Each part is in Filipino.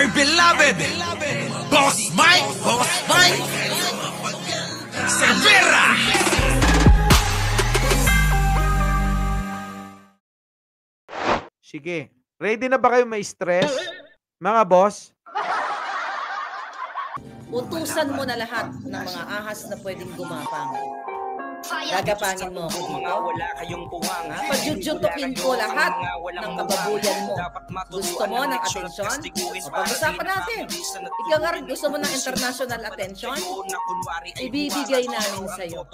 my beloved Boss Mike Severa. Sige. Ready na ba kayo ma-stress? Mga boss? Utusan mo na lahat ng mga ahas na pwedeng gumapang. Gagapangin mo ako dito. Pajujutukin ko lahat ng kababuyan mo. Gusto mo ng atensyon? O pag-usapan natin. Ikaw nga rin gusto mo ng international attention? Ibibigay namin sa'yo.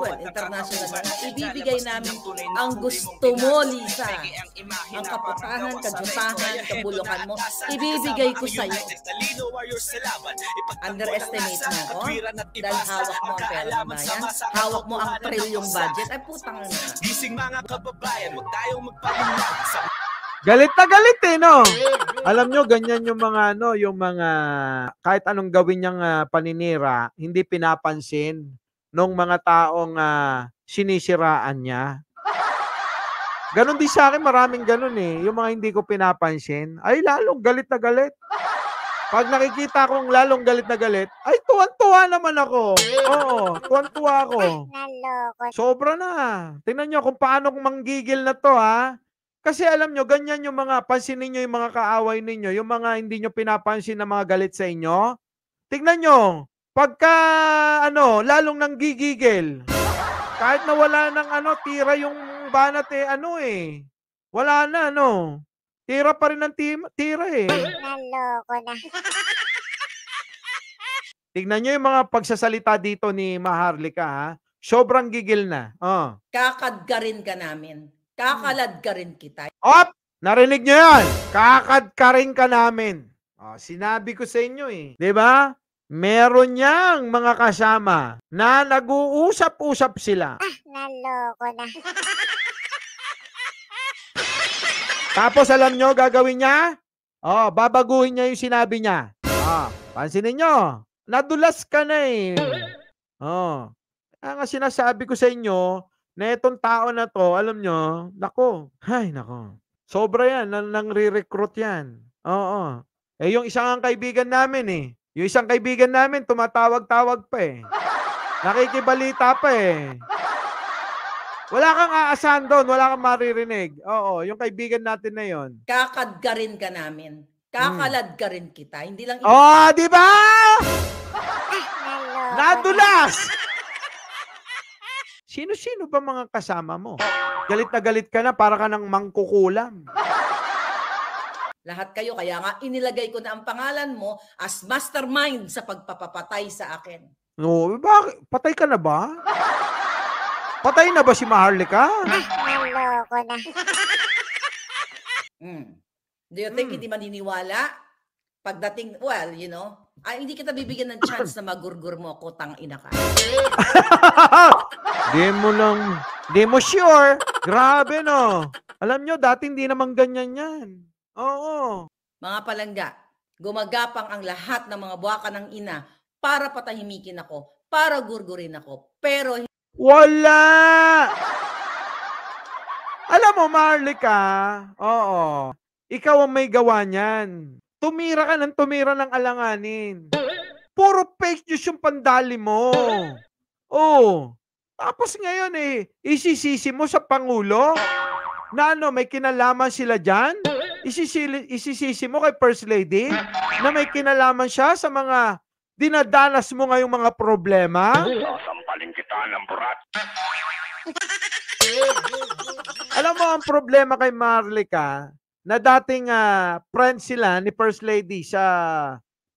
Well, international na. Ibibigay namin ang gusto mo, Lisa. Ang kaputahan, kajutahan, kabulukan mo. Ibibigay ko sa'yo. Underestimate mo ako? Dahil hawak mo ang pera ng bayan? Hawak mo ang trilyong budget? Ay, putang na. Gising mga kababayan, huwag tayong magpalinlang sa Galit na galit eh, no? Alam nyo, ganyan yung mga, yung mga, kahit anong gawin niyang paninira, hindi pinapansin nung mga taong sinisiraan niya. Ganon din sa akin, maraming ganon eh. Yung mga hindi ko pinapansin, ay lalong galit na galit. Pag nakikita kong lalong galit na galit, ay tuwan-tuwa naman ako. Oo, tuwan-tuwa ako. Sobra na. Tingnan nyo kung paano kung manggigil na to, ha? Kasi alam nyo, ganyan yung mga, pansinin nyo yung mga kaaway ninyo, yung mga hindi nyo pinapansin na mga galit sa inyo. Tingnan nyo, pagka, lalong nanggigigil, kahit na wala ng, tira yung banat eh, wala na, tira pa rin ng tira eh. Naloko na. Tignan nyo yung mga pagsasalita dito ni Maharlika, ha? Sobrang gigil na. Kakadgarin ka namin. Kakaladgarin kita. Op! Narinig nyo yan? Kakadkarin ka namin. Sinabi ko sa inyo eh. Diba? Meron niyang mga kasama na nag-uusap-usap sila. Naloko na. Tapos alam nyo, gagawin niya? Babaguhin niya yung sinabi niya. Pansinin nyo. Nadulas ka na eh. Kaya nga sinasabi ko sa inyo, na itong tao na to, alam nyo, nako. Sobra yan, nang re-recruit yan. Oo. Yung isang kaibigan namin eh. Yung isang kaibigan namin, tumatawag-tawag pa eh. Nakikibalita pa eh. Wala kang aasahan doon, wala kang maririnig. Oo, yung kaibigan natin na yon. Kakadgarin ka namin. Kakaladgarin kita. Hindi lang di ba? Nadulas! Sino-sino ba mga kasama mo? Galit na galit ka na, para ka ng mangkukulam. lahat kayo. Kaya nga inilagay ko na ang pangalan mo as mastermind sa pagpapapatay sa akin. No, bakit? Patay ka na ba? Patay na ba si Maharlika? Naloko na. Do you think hindi maniniwala? Pagdating, well, you know, hindi kita bibigyan ng chance na magurgur mo ako, tang-ina ka. Di mo sure. Grabe, no? Alam nyo, dati hindi naman ganyan yan. Oo. Mga palangga, gumagapang ang lahat ng mga buwaka ng ina para patahimikin ako, para gurgurin ako. Pero wala! Alam mo, Maharlika, oo, ikaw ang may gawa niyan. Tumira ka ng tumira ng alanganin. Puro fake news yung pandali mo. Oh. Tapos ngayon isisisi mo sa Pangulo na may kinalaman sila dyan? Isisisi mo kay First Lady na may kinalaman siya sa mga dinadanas mo ngayong mga problema? Sasampalin kita ng burat. Alam mo, ang problema kay Maharlika, na dating friend sila ni First Lady sa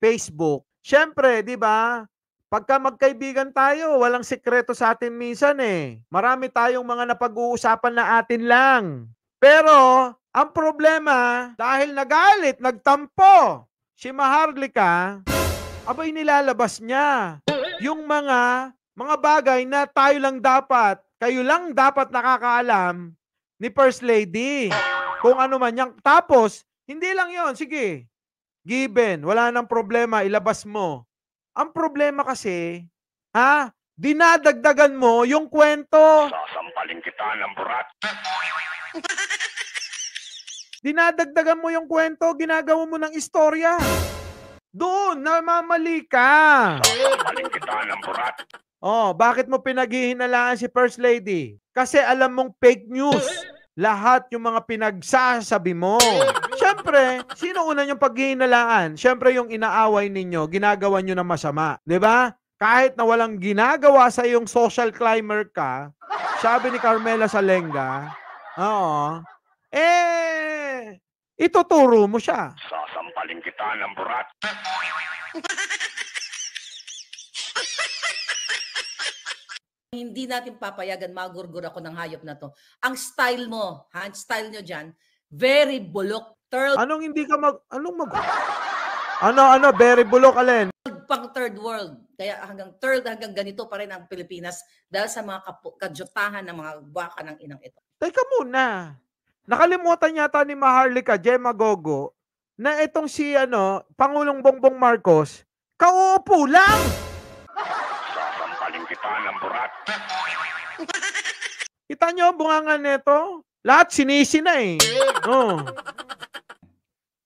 Facebook. Siyempre, di ba? Pagka magkaibigan tayo, walang sekreto sa atin minsan eh. Marami tayong mga napag-uusapan na atin lang. Pero, ang problema, dahil nagalit, nagtampo si Maharlika, abay nilalabas niya yung mga bagay na tayo lang dapat, kayo lang dapat nakakaalam ni First Lady. Kung ano man yan. Tapos, hindi lang yon. Sige, given, wala nang problema, ilabas mo. Ang problema kasi, dinadagdagan mo yung kwento. Sasampalin kita ng burat. Dinadagdagan mo yung kwento, ginagawa mo ng istorya. Doon, namamali ka. Sasampalin kita ng burat. Oh, bakit mo pinaghihinalaan si First Lady? Kasi alam mong fake news. Lahat yung mga pinagsasabi mo. Siyempre, sino una yung paghihinalaan? Siyempre, yung inaaway ninyo, ginagawa nyo ng masama. Di ba? Kahit na walang ginagawa sa yung social climber ka, sabi ni Carmela Salenga, oo, ituturo mo siya. Sasampalin kita ng burat. Hindi natin papayagan magurgur ako ng hayop na to. Ang style mo, ang style nyo dyan, very bulok. Anong hindi ka Ano, very bulok, alin? Pang third world. Kaya hanggang ganito pa rin ang Pilipinas dahil sa mga kadyutahan ng mga baka ng inang ito. Teka muna. Nakalimutan yata ni Maharlika Gemma Gogo na itong si Pangulong Bongbong Marcos, kauupo lang. Sasampalin kita ng burat. Kita nyo, bungangan nito. Lahat sinisi na eh. Oh.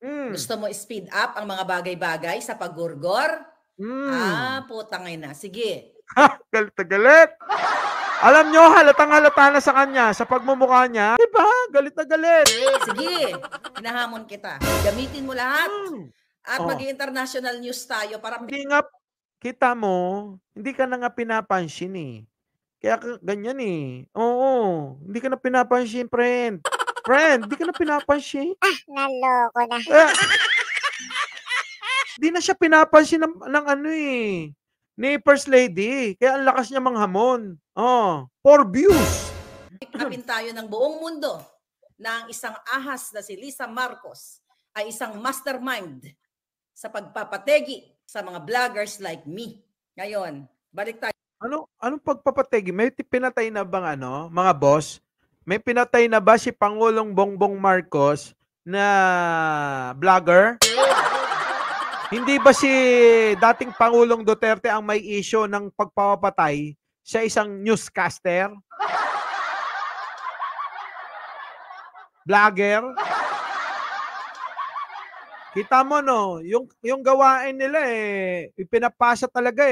Gusto mo speed up ang mga bagay-bagay sa paggurgor? Putangay na. Sige. Galit na galit. Alam nyo, halatang-halata na sa kanya, sa pagmumukha niya. Diba? Galit na galit. Sige. Hinahamon kita. Gamitin mo lahat. At mag-international news tayo para Hindi nga, kita mo, hindi ka na nga pinapansin eh. Kaya ganyan eh. Oo, hindi ka na pinapansin, friend. Friend, hindi ka na pinapansin. Naloko na. Hindi na siya pinapansin ng ni First Lady. Kaya ang lakas niya manghamon. For views. Kapin tayo ng buong mundo na ang isang ahas na si Lisa Marcos ay isang mastermind sa pagpapategi sa mga vloggers like me. Ngayon, balik tayo. Anong pagpapategi? May pinatay na bang mga boss? May pinatay na ba si Pangulong Bongbong Marcos na vlogger? Hindi ba si dating Pangulong Duterte ang may issue ng pagpapatay sa isang newscaster? Vlogger? Kita mo yung gawain nila ipinapasa talaga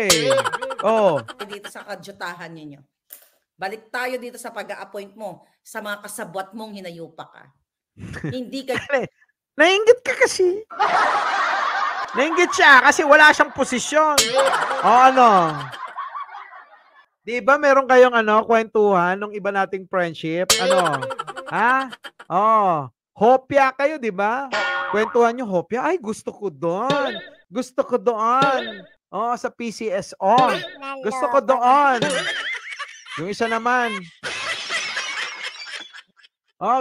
Dito sa kadyutahan ninyo. Balik tayo dito sa pag-a-appoint mo sa mga kasabwat mong hinayupa ka. Hindi ka... Nainggit ka kasi. Nainggit siya kasi wala siyang posisyon. Di ba meron kayong kwentuhan ng iba nating friendship? Hopya kayo, di ba? Kwentuhan nyo, hopya. Ay, gusto ko doon. Gusto ko doon. Sa PCSO. Gusto ko doon. Yung isa naman.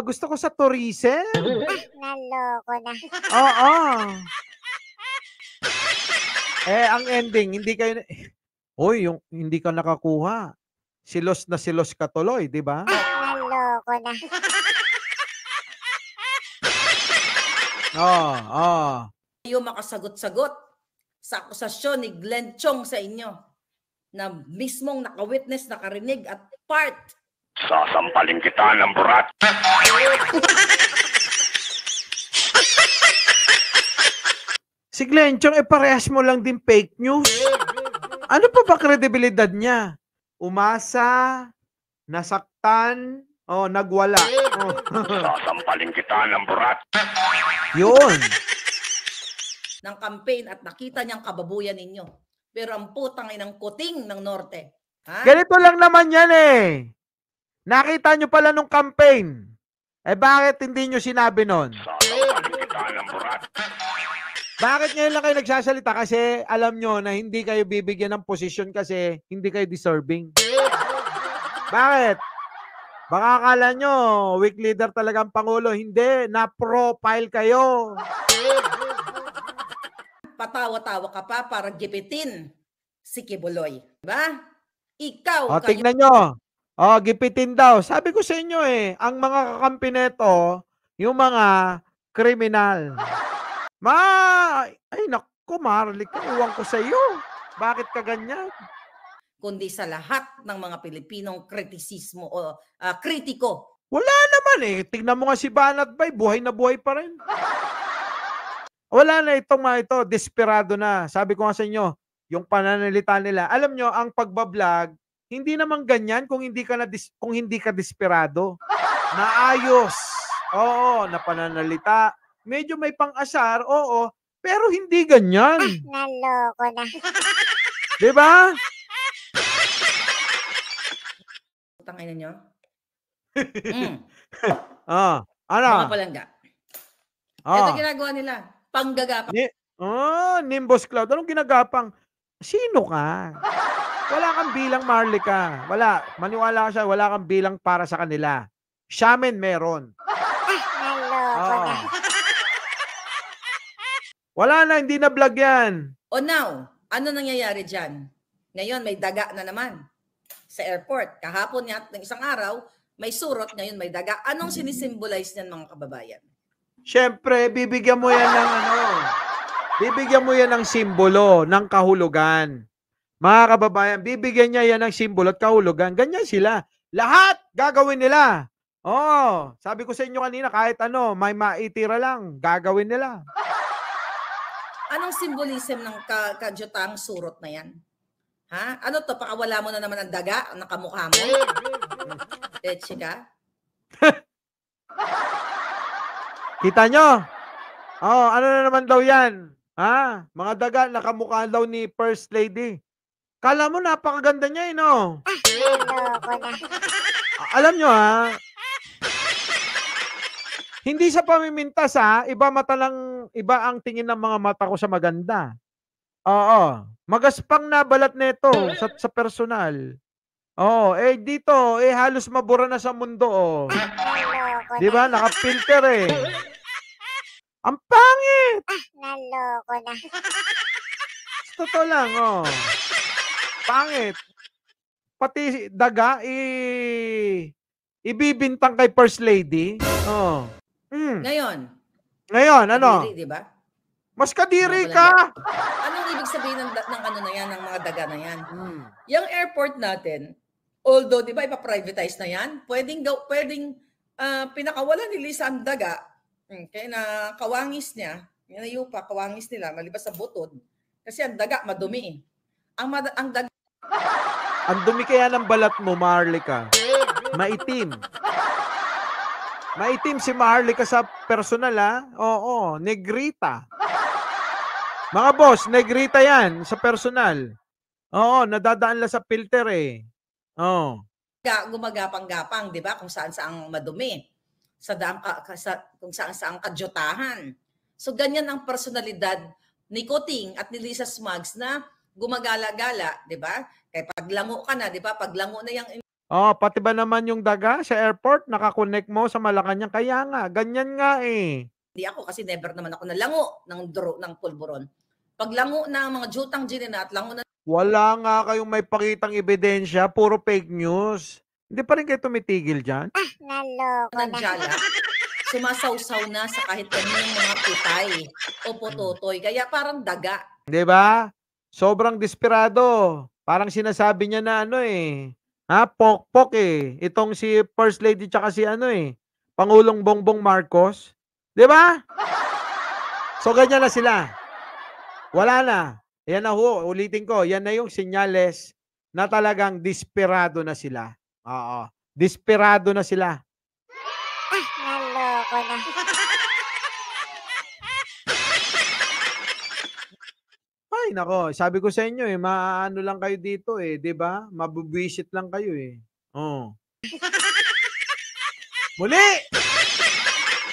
Gusto ko sa tourism. Naloko na. Ang ending, hindi kayo... yung hindi ka nakakuha. Silos na silos ka tuloy, di ba? Naloko na. Kayo makasagot-sagot sa akusasyon ni Glenn Chong sa inyo na mismong naka-witness, nakarinig at part. Sasampalin kita ng burat. Si Glenn Chong, parehas mo lang din fake news. Ano pa ba kredibilidad niya? Umasa, nasaktan, nagwala. Sasampalin kita ng burat. Yun. Ng campaign at nakita niyang kababuyan ninyo. Pero ang putang inang kuting ng Norte. Ha? Ganito lang naman yan Nakita nyo pala nung campaign. Bakit hindi nyo sinabi nun? Sasampalin kita ng burat. Bakit ngayon lang kayo nagsasalita? Kasi alam nyo na hindi kayo bibigyan ng posisyon kasi hindi kayo deserving. Bakit? Baka akala nyo, weak leader talaga ang Pangulo. Hindi, na-profile kayo. Patawa-tawa ka pa para gipitin si Kibuloy. Diba? Ikaw. Tingnan nyo. Gipitin daw. Sabi ko sa inyo ang mga kakampi neto, yung mga kriminal. Ay naku, Marlik, iwan ko sa iyo. Bakit ka ganyan? Kundi sa lahat ng mga Pilipinong kritisismo o kritiko. Wala naman eh. Tignan mo nga si Banat Bay, buhay na buhay pa rin. Wala na itong mga ito, desperado na. Sabi ko nga sa inyo, yung pananalita nila. Alam nyo, ang pagbablog, hindi naman ganyan kung hindi ka desperado. Naayos. Oo, na pananalita. Medyo may pang-asar, oo, pero hindi ganyan. Naloko na. Diba? Tangay na nyo. Ano? Mga palangga. Ito ginagawa nila. Panggagapang. Nimbus Cloud. Anong ginagapang? Sino ka? Wala kang bilang, Marlica. Wala. Maniwala ka siya, wala kang bilang para sa kanila. Shaman meron. Naloko na. Wala na, hindi na vlog yan. O now, ano nangyayari dyan? Ngayon, may daga na naman sa airport. Kahapon nga, ng isang araw, may surot, ngayon may daga. Anong sinisimbolize niyan, mga kababayan? Siyempre, bibigyan mo yan ng bibigyan mo yan ng simbolo, ng kahulugan. Mga kababayan, bibigyan niya yan ng simbolo at kahulugan. Ganyan sila. Lahat gagawin nila. Sabi ko sa inyo kanina, kahit ano, may maitira lang, gagawin nila. Anong symbolism ng kadyutang surot na yan? Ha? Ano to? Pakawala mo na naman ang daga ng kamukha mo? Chika? Kita nyo? Ano na naman daw yan? Ha? Mga daga na kamukha daw ni First Lady. Kala mo napakaganda niya no? Naloko na. Alam nyo hindi sa pamimintas iba ang tingin ng mga mata ko sa maganda. Oo. Magaspang na balat nito sa personal. Dito, halos mabura na sa mundo, Naloko na. Di ba? Naka-filter Ang pangit! Naloko na. Totoo lang, Pangit. Pati daga, ibibintang kay First Lady. Ngayon, ano? kadiri, di ba? Mas kadiri ka! Anong ibig sabihin ng ano na yan, ng mga daga na yan? Yung airport natin, although, di ba, ipa-privatize na yan, pwedeng pinakawalan ni Lisa ang daga, kaya na kawangis niya, yung kawangis nila, malibas sa butod, kasi ang daga, madumi. Ang daga, ang dumi kaya ng balat mo, Marlica. Maitim. Maitim si Marlica sa personal, Oo, negrita. Mga boss, negrita yan sa personal. Oo, nadadaan lang sa filter gumagapang-gapang, di ba? Kung saan-saang madumi. Kung saan-saang kadyutahan. So, ganyan ang personalidad ni Kuting at ni Lisa Smugs na gumagala-gala, di ba? Kaya paglango ka na, di ba? Paglango na yung pati ba naman yung daga sa airport, nakakonect mo sa Malacanang? Kaya nga, ganyan nga Hindi ako kasi never naman ako nalango ng pulburon. Paglango na ang mga jutang ginina at lango na wala nga kayong may pakitang ebidensya, puro fake news. Hindi pa rin kayo tumitigil dyan? Naloko ng na. jala, sumasawsaw na sa kahit kaninong mga pitay o pototoy. Kaya parang daga. Di ba? Sobrang desperado. Parang sinasabi niya na pok-pok Itong si First Lady tsaka si Pangulong Bongbong Marcos. Di ba? So, ganyan na sila. Wala na. Yan na ulitin ko. Yan na yung senyales na talagang desperado na sila. Oo. Desperado na sila. Naloko na. Ay, nako. Sabi ko sa inyo maano lang kayo dito 'di ba? Mabubwisit lang kayo Muli!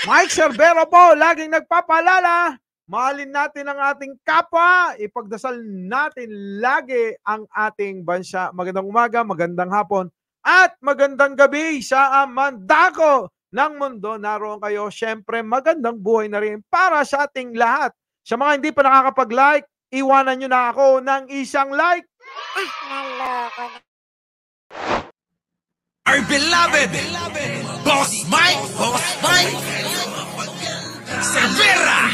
Mike Cerbero po, laging nagpapaalala, mahalin natin ang ating kapwa, ipagdasal natin lagi ang ating bansa. Magandang umaga, magandang hapon, at magandang gabi sa mandako ng mundo. Naroon kayo, syempre magandang buhay na rin para sa ating lahat. Sa mga hindi pa nakakapag-like, iwanan nyo na ako ng isang like. Naloko na. Our beloved Boss Mike Cervera.